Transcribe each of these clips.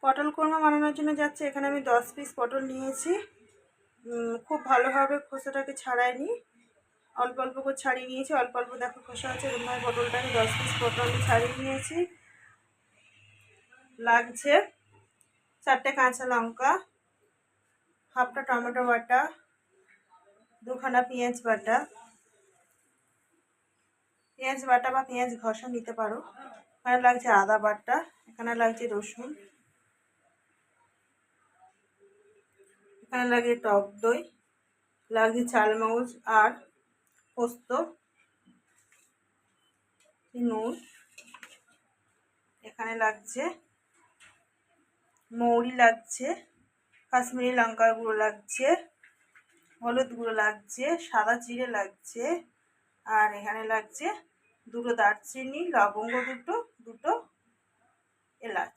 পটল কোরমা বানানোর জন্য যাচ্ছে। এখানে আমি 10 পিস পটল নিয়েছি। খুব ভালোভাবে খোসাটাকে ছাড়াইনি, অল্প অল্প করে ছাড়িয়ে নিয়েছি। অল্প অল্প দেখো খোসা আছে, এরকমভাবে পটলটাকে 10 পিস পটল আমি ছাড়িয়ে নিয়েছি। লাগছে 4টে কাঁচা লঙ্কা, হাফটা টমেটো বাটা, 2খানা পেঁয়াজ বাটা, পেঁয়াজ বাটা বা পেঁয়াজ ঘষা নিতে পারো। এখানে লাগছে আদা বাটা, এখানে লাগছে রসুন, এখানে লাগছে টক দই, লাগছে চালমগজ আর পোস্ত, নুন, এখানে লাগছে মৌরি, লাগছে কাশ্মীরি লঙ্কার গুঁড়ো, লাগছে হলুদ গুঁড়ো, লাগছে সাদা জিরে, লাগছে আর এখানে লাগছে 2টো দারচিনি, লবঙ্গ দুটো এলাচ।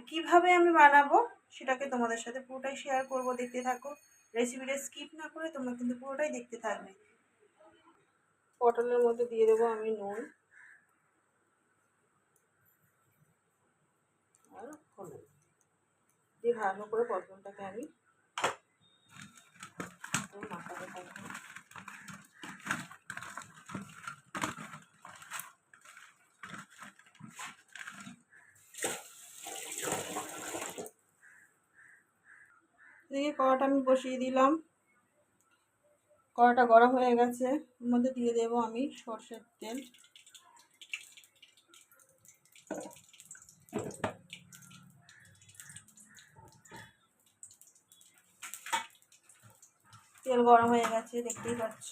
কিভাবে আমি বানাবো সেটাকে তোমাদের সাথে পুরোটাই শেয়ার করব, দেখতে থাকো। রেসিপিটা স্কিপ না করে তোমরা কিন্তু পুরোটাই দেখতে থাকবে। পটলের মধ্যে দিয়ে দেবো আমি নুন আর হলুদ দিয়ে ভালো করে পটলটাকে আমি মাখাতে থাকবো। এদিকে কড়াটা আমি বসিয়ে দিলাম, কড়াটা গরম হয়ে গেছে। এর মধ্যে দিয়ে দেবো আমি সরষের তেল। তেল গরম হয়ে গেছে, দেখতেই পাচ্ছ।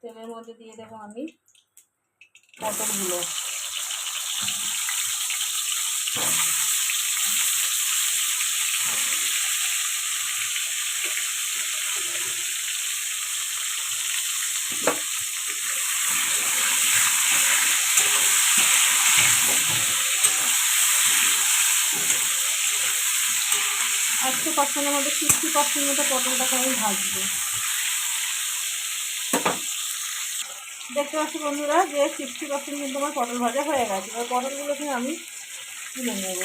তেলের মধ্যে দিয়ে দেবো আমি পটলগুলো। আজকে পটলের মধ্যে 50% মতো পটলটাকে আমি ভাজবো। দেখতে পাচ্ছি বন্ধুরা যে 50% কিন্তু আমার পটল ভাজা হয়ে গেছে। এবার পটলগুলোকে আমি তুলে নেব।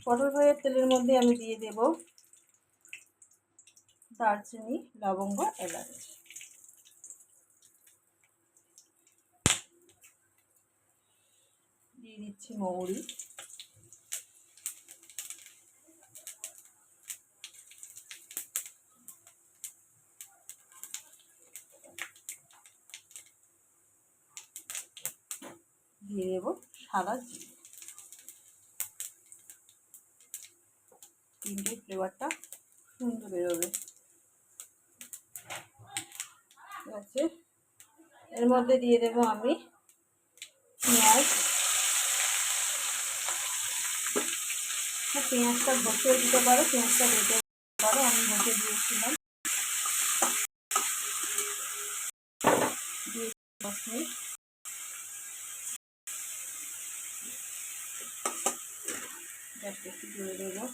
পটল ভাজার তেলের মধ্যে আমি দিয়ে দেব দারচিনি, লবঙ্গ, এলাচ। দিয়ে দিচ্ছি মৌরি, দিয়ে দেবো সাদা জিরে। তিনটে ফ্লেভারটা সুন্দর বেরোবে। ঠিক আছে, এর মধ্যে দিয়ে দেবো আমি পেঁয়াজ। পেঁয়াজটা ঘষে দিতে পারো, পেঁয়াজটা বেটে পারো, আমি ঘষে দিয়েছিলাম। দিয়ে 10 মিনিট গ্যাসটা একটু জোরে দেবো।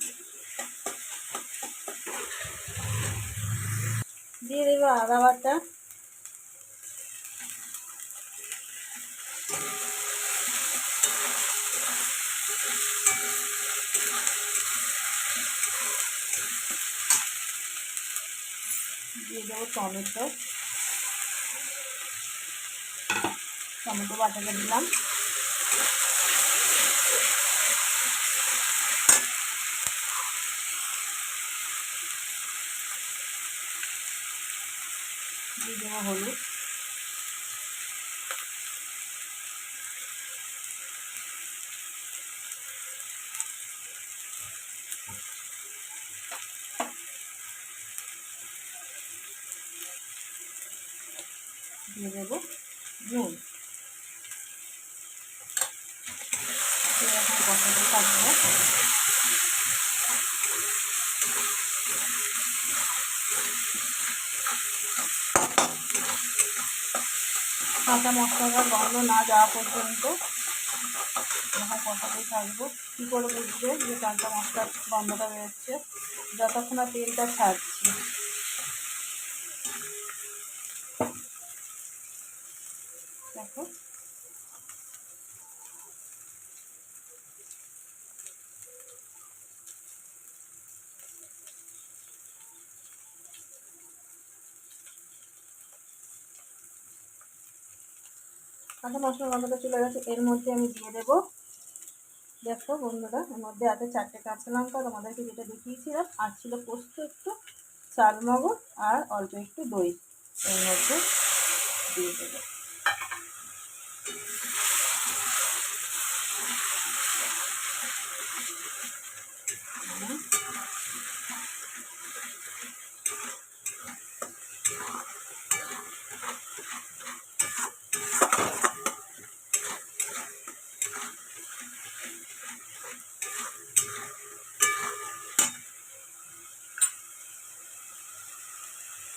দিয়ে দেবো আদা বাটা, দিয়ে দেবো টমেটো বাটাটা দিলাম। দিয়ে দেবো হলুদ, দিয়ে দেবো নুন। এখন কষাতে থাকবো। কাঁচা মশলার গন্ধ না যাওয়া পর্যন্ত এখন কষাতে থাকবো। কী করে বুঝবে যে কাঁচা মশলার গন্ধটা বেরোচ্ছে? যতক্ষণ না তেলটা ছাড়ছি। দেখো কাঁচা মশলার গন্ধটা চলে গেছে। এর মধ্যে আমি দিয়ে দেবো, দেখো বন্ধুরা, এর মধ্যে আছে 4টে কাঁচা লঙ্কা, তোমাদেরকে যেটা দেখিয়েছিলাম, আর ছিল পোস্ত একটু, চালমগজ আর অল্প একটু দই এর মধ্যে দিয়ে দেবো।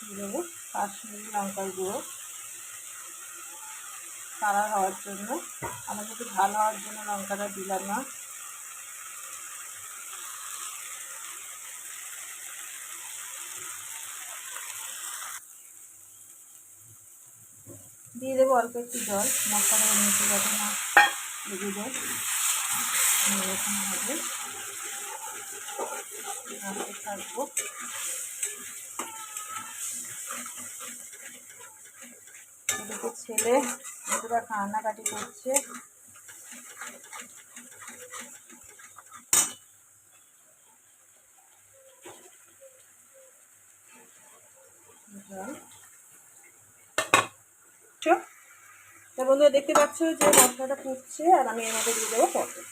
দিয়ে দেবো কাশ্মীরি লঙ্কার গুঁড়ো কালার হওয়ার জন্য। আমার একটু ঝাল হওয়ার জন্য লঙ্কাটা দিলাম না। দিয়ে দেবো অল্প একটু জল, মশলাটা নিচে যাতে না লেগে যায়, এরকম হবে থাকবো। এদিকে ছেলে পুরা কান্নাকাটি করছে। তা বন্ধুরা দেখতে পাচ্ছ যে মশলাটা ফুটছে, আর আমি এর মধ্যে দিয়ে দেবো পটল।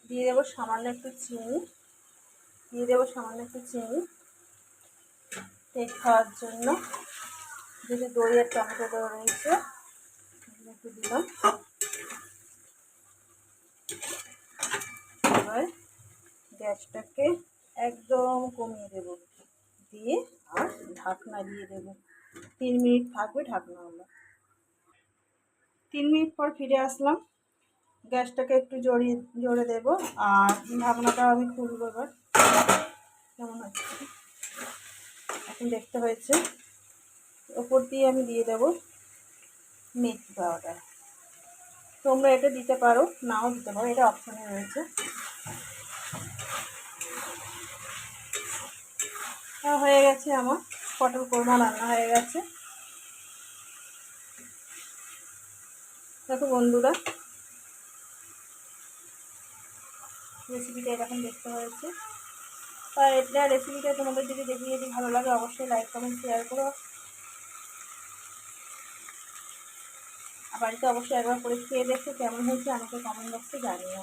দিয়ে দেবো সামান্য একটু চিনি, টেস্ট খাওয়ার জন্য। যদি দই আর টমেটো দেওয়া রয়েছে একটু দিলাম। এবার গ্যাসটাকে একদম কমিয়ে দেব, দিয়ে আর ঢাকনা দিয়ে দেব। 3 মিনিট থাকবে ঢাকনা হলো। 3 মিনিট পর ফিরে আসলাম। গ্যাসটাকে একটু জোরে দেব, আর ঢাকনাটা আমি খুলবো। এবার কেমন হচ্ছে এখন দেখতে হয়েছে। ওপর দিয়ে আমি দিয়ে দেবো মেথি পাউডার। তোমরা এটা দিতে পারো, নাও দিতে পারো, এটা অপশনে রয়েছে। হয়ে গেছে আমার পটল কোরমা রান্না হয়ে গেছে। দেখো বন্ধুরা, রেসিপিটা এরকম দেখতে হয়েছে। আর এটা রেসিপিটা তোমাদের যদি যদি ভালো লাগে অবশ্যই লাইক কমেন্ট শেয়ার করো। আর বাড়িতে অবশ্যই একবার করে খেয়ে দেখো কেমন হয়েছে আমাকে কমেন্ট বক্সে জানিও।